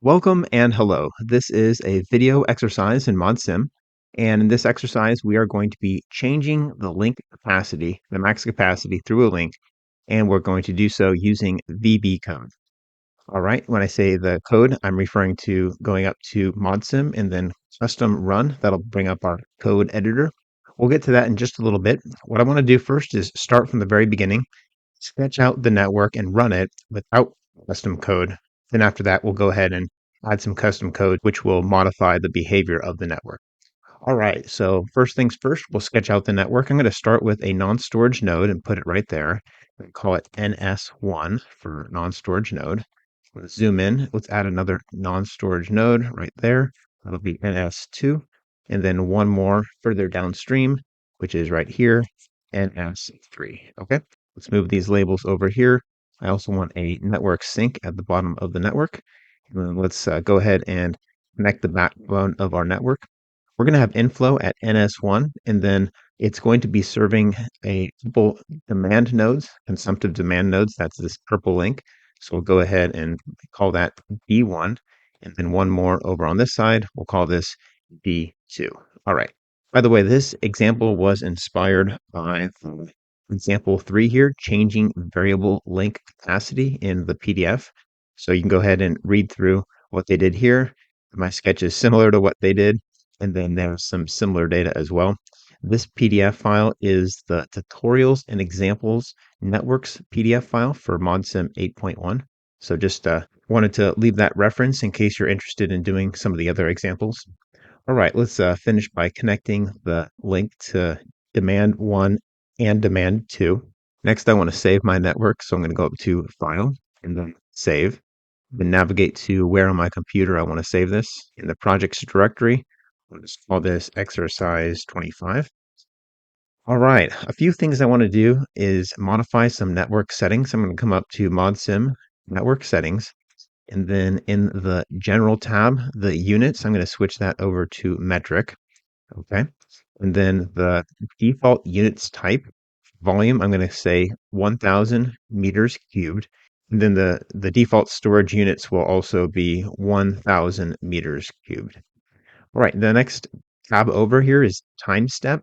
Welcome and hello. This is a video exercise in MODSIM. And in this exercise, we are going to be changing the link capacity, the max capacity through a link, and we're going to do so using VB code. All right, when I say the code, I'm referring to going up to MODSIM and then custom run. That'll bring up our code editor. We'll get to that in just a little bit. What I want to do first is start from the very beginning, sketch out the network and run it without custom code. Then after that, we'll go ahead and add some custom code, which will modify the behavior of the network. All right, so first things first, we'll sketch out the network. I'm going to start with a non-storage node and put it right there. And call it NS1 for non-storage node. Let's zoom in. Let's add another non-storage node right there. That'll be NS2. And then one more further downstream, which is right here, NS3. Okay, let's move these labels over here. I also want a network sync at the bottom of the network. And then let's go ahead and connect the backbone of our network. We're going to have inflow at NS1, and then it's going to be serving a couple demand nodes, consumptive demand nodes. That's this purple link. So we'll go ahead and call that D1, and then one more over on this side. We'll call this D2. All right. By the way, this example was inspired by example 3 here, changing variable link capacity in the PDF. So you can go ahead and read through what they did here. My sketch is similar to what they did, and then there's some similar data as well. This PDF file is the tutorials and examples networks PDF file for MODSIM 8.1. So just wanted to leave that reference in case you're interested in doing some of the other examples. All right, let's finish by connecting the link to demand 1 and demand 2. Next, I want to save my network. So I'm going to go up to File and then Save. Then navigate to where on my computer I want to save this. In the projects directory, I'll just call this exercise 25. All right, a few things I want to do is modify some network settings. I'm going to come up to MODSIM network settings. And then in the general tab, the units, I'm going to switch that over to metric. Okay. And then the default units type volume, I'm going to say 1000 meters cubed. And then the default storage units will also be 1000 meters cubed. All right, the next tab over here is time step.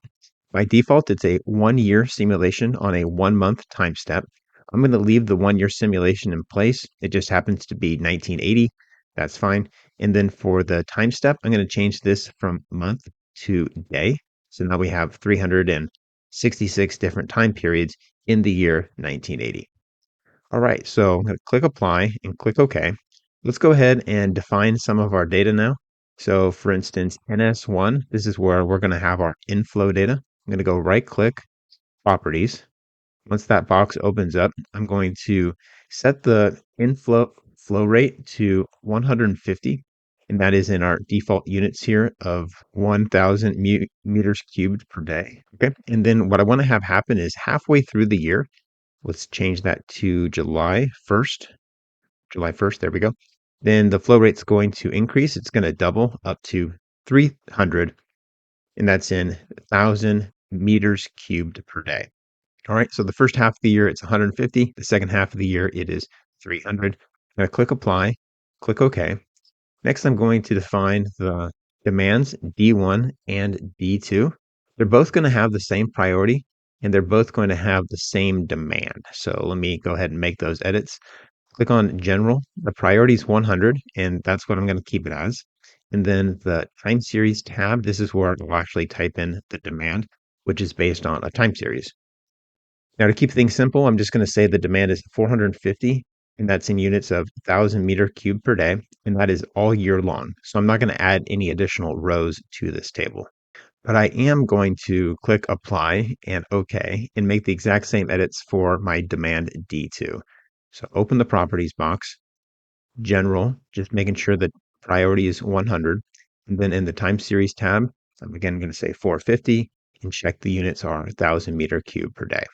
By default, it's a 1 year simulation on a 1 month time step. I'm going to leave the 1 year simulation in place. It just happens to be 1980. That's fine. And then for the time step, I'm going to change this from month to day. So now we have 366 different time periods in the year 1980. All right, so I'm going to click apply and click OK. Let's go ahead and define some of our data now. So for instance, NS1, this is where we're going to have our inflow data. I'm going to go right click, properties. Once that box opens up, I'm going to set the inflow flow rate to 150. And that is in our default units here of 1000 meters cubed per day. Okay. And then what I want to have happen is halfway through the year, let's change that to July 1st. July 1st, there we go. Then the flow rate's going to increase. It's going to double up to 300, and that's in 1,000 meters cubed per day. All right, so the first half of the year, it's 150. The second half of the year, it is 300. I'm going to click apply, click OK. Next, I'm going to define the demands D1 and D2. They're both going to have the same priority, and they're both going to have the same demand. So let me go ahead and make those edits. Click on General. The priority is 100, and that's what I'm going to keep it as. And then the time series tab, this is where I'll actually type in the demand, which is based on a time series. Now, to keep things simple, I'm just going to say the demand is 450, and that's in units of 1,000 meter cubed per day, and that is all year long. So I'm not going to add any additional rows to this table. But I am going to click Apply and OK and make the exact same edits for my demand D2. So open the Properties box, General, just making sure that priority is 100. And then in the Time Series tab, I'm again going to say 450 and check the units are 1,000 meter cubed per day.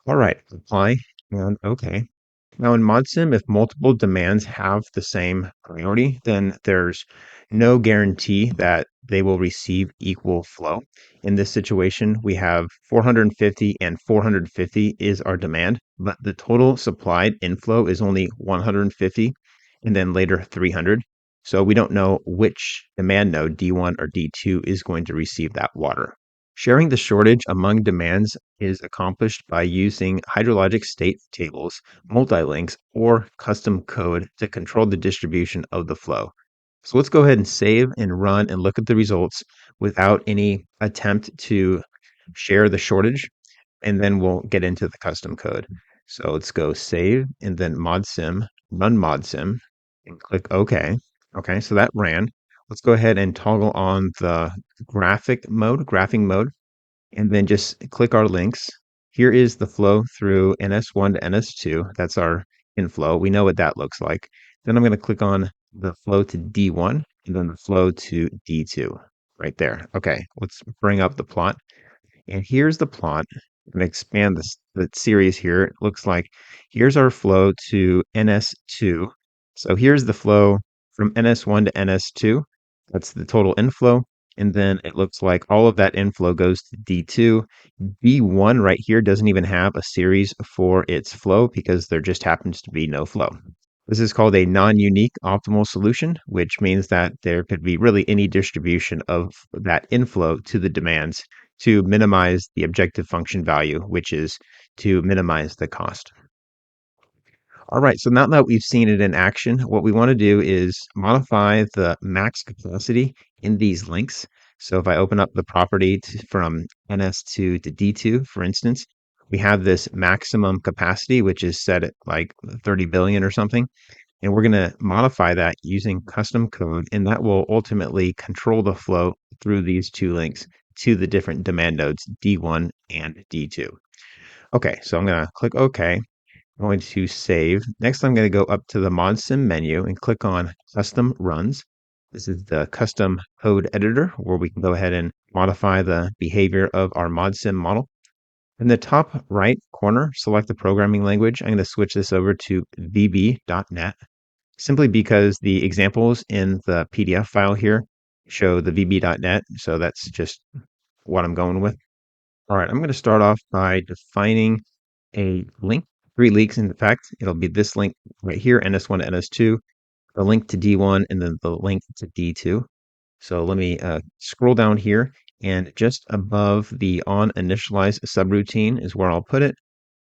All right, apply and OK. Now in MODSIM, if multiple demands have the same priority, then there's no guarantee that they will receive equal flow. In this situation, we have 450 and 450 is our demand, but the total supplied inflow is only 150 and then later 300. So we don't know which demand node, D1 or D2, is going to receive that water. Sharing the shortage among demands is accomplished by using hydrologic state tables, multi-links, or custom code to control the distribution of the flow. So let's go ahead and save and run and look at the results without any attempt to share the shortage, and then we'll get into the custom code. So let's go save and then MODSIM, run MODSIM, and click OK. Okay, so that ran. Let's go ahead and toggle on the graphing mode, and then just click our links. Here is the flow through NS1 to NS2. That's our inflow. We know what that looks like. Then I'm going to click on the flow to D1 and then the flow to D2 right there. Okay, let's bring up the plot. And here's the plot. I'm going to expand the series here. It looks like here's our flow to NS2. So here's the flow from NS1 to NS2. That's the total inflow. And then it looks like all of that inflow goes to D2. D1 right here doesn't even have a series for its flow because there just happens to be no flow. This is called a non-unique optimal solution, which means that there could be really any distribution of that inflow to the demands to minimize the objective function value, which is to minimize the cost. All right, so now that we've seen it in action, what we want to do is modify the max capacity in these links. So if I open up the property from NS2 to D2, for instance, we have this maximum capacity, which is set at like 30 billion or something. And we're going to modify that using custom code, and that will ultimately control the flow through these two links to the different demand nodes, D1 and D2. Okay, so I'm going to click OK. I'm going to save. Next, I'm going to go up to the MODSIM menu and click on Custom Runs. This is the custom code editor where we can go ahead and modify the behavior of our MODSIM model. In the top right corner, select the programming language. I'm going to switch this over to VB.NET, simply because the examples in the PDF file here show the VB.NET. So that's just what I'm going with. All right, I'm going to start off by defining a link, 3 links in fact. It'll be this link right here, NS1 to NS2, the link to D1, and then the link to D2. So let me scroll down here, and just above the on initialize subroutine is where I'll put it,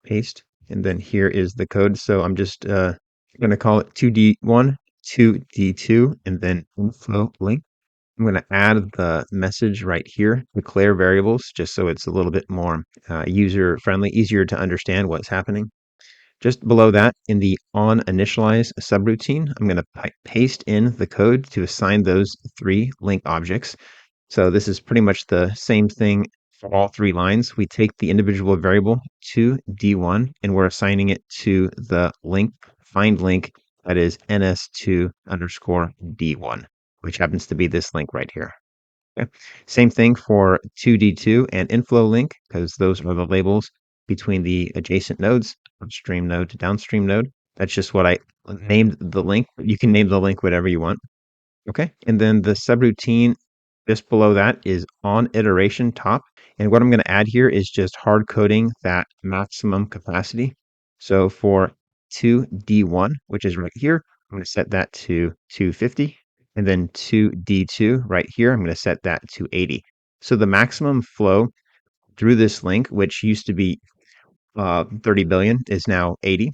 paste, and then here is the code. So I'm just going to call it 2D1, 2D2, and then inflow link. I'm going to add the message right here, declare variables, just so it's a little bit more user friendly, easier to understand what's happening. Just below that, in the on initialize subroutine, I'm going to paste in the code to assign those 3 link objects. So this is pretty much the same thing for all 3 lines. We take the individual variable to D1 and we're assigning it to the link, find link, that is ns2 underscore D1, which happens to be this link right here. Okay. Same thing for 2D2 and inflow link, because those are the labels between the adjacent nodes, upstream node to downstream node. That's just what I named the link. You can name the link whatever you want. Okay. And then the subroutine just below that is on iteration top. And what I'm going to add here is just hard coding that maximum capacity. So for 2D1, which is right here, I'm going to set that to 250. And then 2D2 right here, I'm going to set that to 80. So the maximum flow through this link, which used to be 30 billion, is now 80.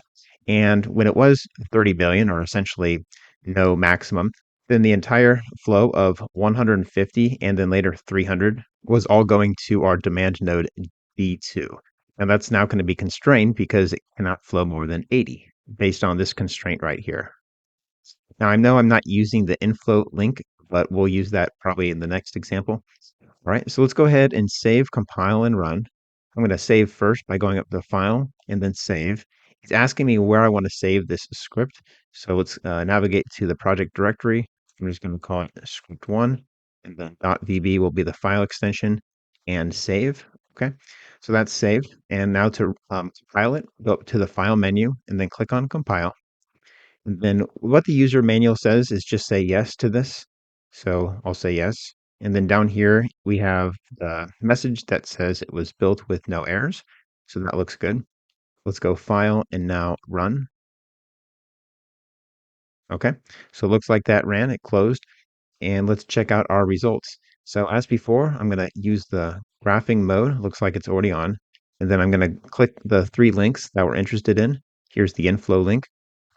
And when it was 30 billion, or essentially no maximum, then the entire flow of 150 and then later 300 was all going to our demand node D2. And that's now going to be constrained because it cannot flow more than 80 based on this constraint right here. Now, I know I'm not using the inflow link, but we'll use that probably in the next example. All right, so let's go ahead and save, compile, and run. I'm going to save first by going up to File and then Save. It's asking me where I want to save this script. So let's navigate to the project directory. I'm just going to call it script1, and then .vb will be the file extension, and save. Okay, so that's saved. And now to compile it, go up to the File menu and then click on Compile. And then what the user manual says is just say yes to this. So I'll say yes. And then down here, we have the message that says it was built with no errors. So that looks good. Let's go File and now Run. Okay, so it looks like that ran, it closed, and let's check out our results. So as before, I'm going to use the graphing mode. Looks like it's already on. And then I'm going to click the three links that we're interested in. Here's the inflow link.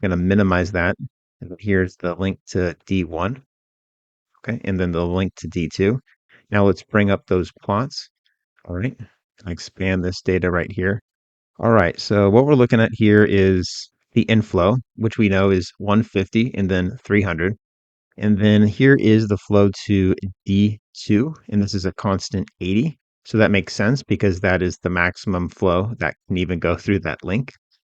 I'm going to minimize that. And then here's the link to D1. Okay, and then the link to D2. Now let's bring up those plots. All right, I expand this data right here. All right, so what we're looking at here is the inflow, which we know is 150 and then 300. And then here is the flow to D2, and this is a constant 80. So that makes sense because that is the maximum flow that can even go through that link.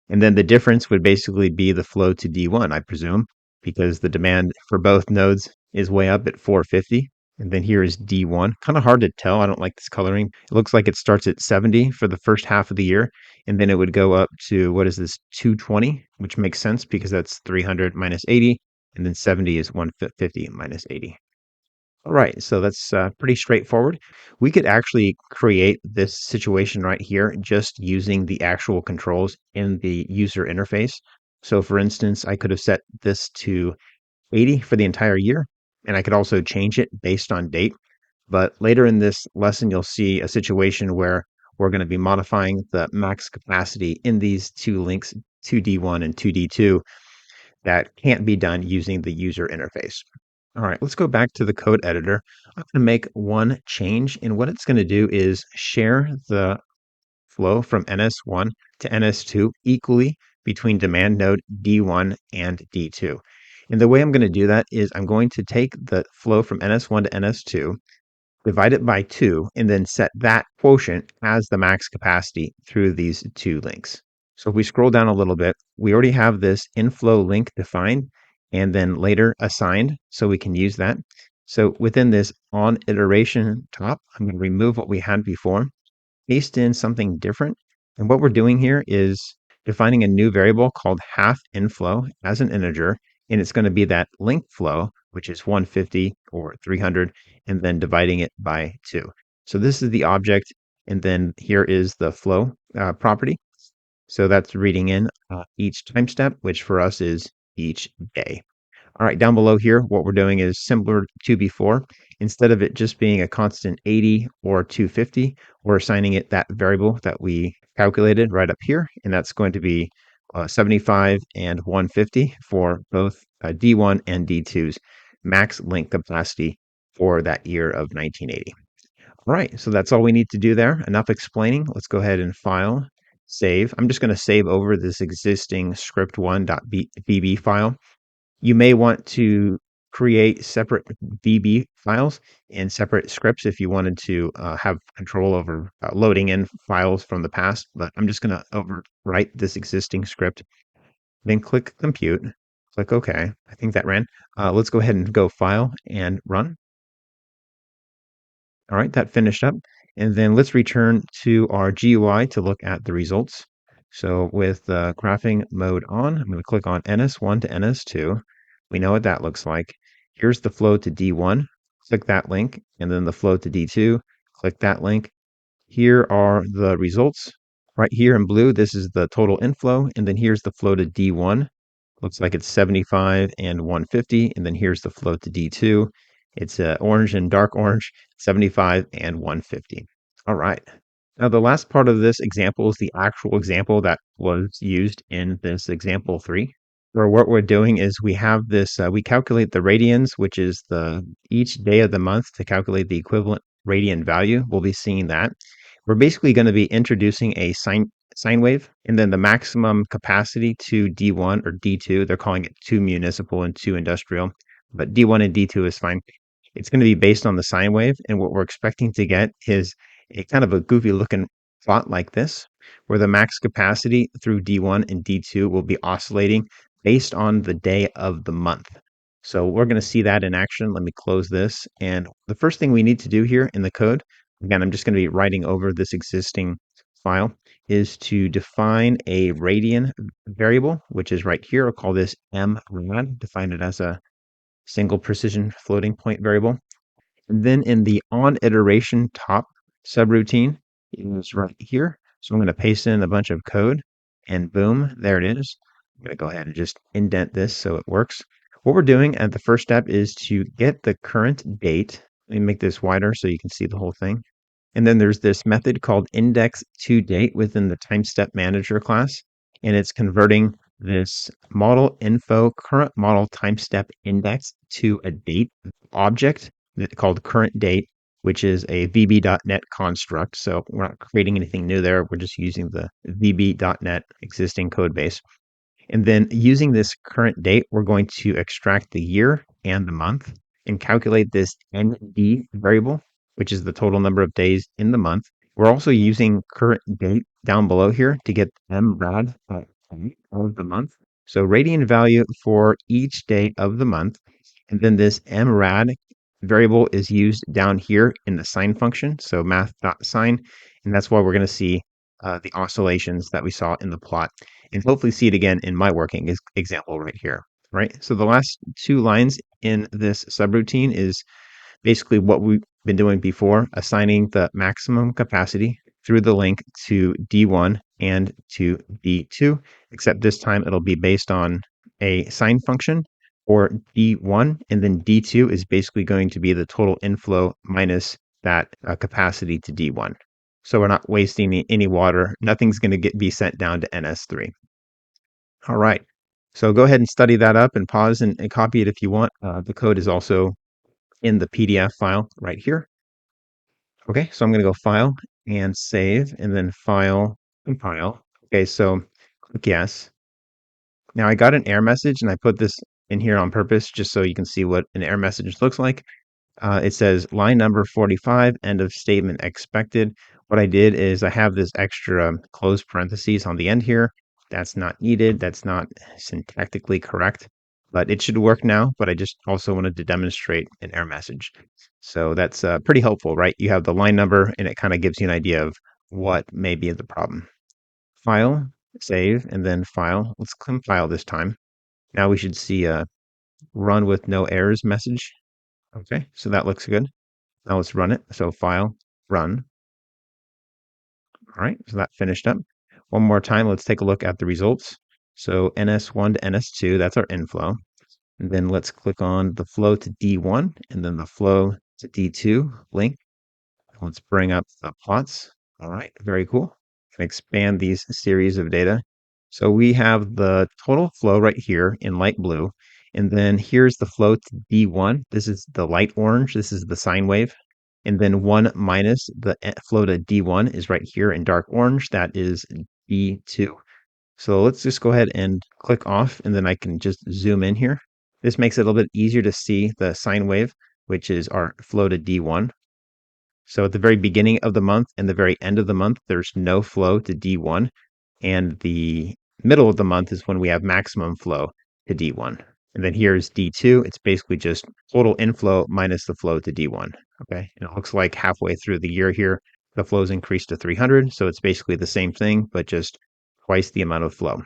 And then the difference would basically be the flow to D1, I presume, because the demand for both nodes is way up at 450. And then here is D1. Kind of hard to tell. I don't like this coloring. It looks like it starts at 70 for the first half of the year, and then it would go up to, what is this, 220, which makes sense because that's 300 minus 80, and then 70 is 150 minus 80. All right, so that's pretty straightforward. We could actually create this situation right here just using the actual controls in the user interface. So for instance, I could have set this to 80 for the entire year, and I could also change it based on date. But later in this lesson, you'll see a situation where we're going to be modifying the max capacity in these two links, 2D1 and 2D2, that can't be done using the user interface. All right, let's go back to the code editor. I'm going to make one change, and what it's going to do is share the flow from NS1 to NS2 equally between demand node D1 and D2. And the way I'm going to do that is I'm going to take the flow from NS1 to NS2, divide it by 2, and then set that quotient as the max capacity through these two links. So if we scroll down a little bit, we already have this inflow link defined and then later assigned, so we can use that. So within this on iteration top, I'm going to remove what we had before, paste in something different. And what we're doing here is defining a new variable called half inflow as an integer, and it's going to be that link flow, which is 150 or 300, and then dividing it by 2. So this is the object, and then here is the flow property. So that's reading in each time step, which for us is each day. All right, down below here, what we're doing is similar to before. Instead of it just being a constant 80 or 250, we're assigning it that variable that we calculated right up here, and that's going to be 75 and 150 for both D1 and D2's max link capacity for that year of 1980. All right, so that's all we need to do there. Enough explaining. Let's go ahead and file, save. I'm just going to save over this existing script1.bb file. You may want to create separate VB files and separate scripts if you wanted to have control over loading in files from the past, but I'm just going to overwrite this existing script, then click compute, click OK. I think that ran. Let's go ahead and go file and run. All right, that finished up. And then let's return to our GUI to look at the results. So with the graphing mode on, I'm going to click on NS1 to NS2. We know what that looks like. Here's the flow to D1. Click that link, and then the flow to D2. Click that link. Here are the results. Right here in blue, this is the total inflow, and then here's the flow to D1. Looks like it's 75 and 150, and then here's the flow to D2. It's orange and dark orange, 75 and 150. All right. Now, the last part of this example is the actual example that was used in this example 3. Where what we're doing is we have this, we calculate the radians, which is the each day of the month to calculate the equivalent radian value. We'll be seeing that. We're basically going to be introducing a sine wave, and then the maximum capacity to D1 or D2. They're calling it 2 municipal and 2 industrial, but D1 and D2 is fine. It's going to be based on the sine wave, and what we're expecting to get is a kind of a goofy looking plot like this, where the max capacity through D1 and D2 will be oscillating based on the day of the month. So we're going to see that in action. Let me close this. And the first thing we need to do here in the code, again, I'm just going to be writing over this existing file, is to define a radian variable, which is right here. I'll call this mrad, define it as a single precision floating point variable. And then in the on iteration top subroutine is right here. So I'm going to paste in a bunch of code, and boom, there it is. I'm going to go ahead and just indent this so it works. what we're doing at the first step is to get the current date. Let me make this wider so you can see the whole thing. And then there's this method called index to date within the time step manager class. And it's converting this model info current model time step index to a date object called current date, which is a VB.NET construct. So we're not creating anything new there. We're just using the VB.NET existing code base. And then using this current date, we're going to extract the year and the month and calculate this ND variable, which is the total number of days in the month. We're also using current date down below here to get MRAD of the month. So radian value for each day of the month. And then this MRAD variable is used down here in the sine function. So math.sine. And that's why we're going to see the oscillations that we saw in the plot and hopefully see it again in my working example right here, right? So the last two lines in this subroutine is basically what we've been doing before, assigning the maximum capacity through the link to D1 and to D2, except this time it'll be based on a sine function or D1, and then D2 is basically going to be the total inflow minus that capacity to D1. So we're not wasting any water. Nothing's going to be sent down to NS3. All right. So go ahead and study that up and pause and copy it if you want. The code is also in the PDF file right here. Okay, so I'm going to go File and Save, and then File, Compile. Okay, so click Yes. Now I got an error message, and I put this in here on purpose just so you can see what an error message looks like. It says line number 45, end of statement expected. What I did is I have this extra close parentheses on the end here. That's not needed. That's not syntactically correct, but it should work now. But I just also wanted to demonstrate an error message. So that's pretty helpful, right? You have the line number and it kind of gives you an idea of what may be the problem. File, save, and then file. Let's compile this time. Now we should see a run with no errors message. Okay, so that looks good. Now let's run it. So file, run. All right, so that finished up. One more time, let's take a look at the results. So NS1 to NS2, that's our inflow. And then let's click on the flow to D1 and then the flow to D2 link. Let's bring up the plots. All right, very cool. Can expand these series of data. So we have the total flow right here in light blue. And then here's the flow to D1. This is the light orange. This is the sine wave. And then 1 minus the flow to D1 is right here in dark orange. That is D2. So let's just go ahead and click off, and then I can just zoom in here. This makes it a little bit easier to see the sine wave, which is our flow to D1. So at the very beginning of the month and the very end of the month, there's no flow to D1. And the middle of the month is when we have maximum flow to D1. And then here's D2. It's basically just total inflow minus the flow to D1. Okay. And it looks like halfway through the year here, the flow's increased to 300. So it's basically the same thing, but just twice the amount of flow.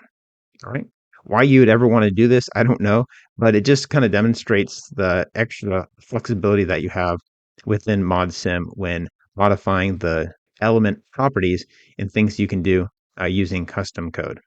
All right. Why you would ever want to do this, I don't know, but it just kind of demonstrates the extra flexibility that you have within MODSIM when modifying the element properties and things you can do using custom code.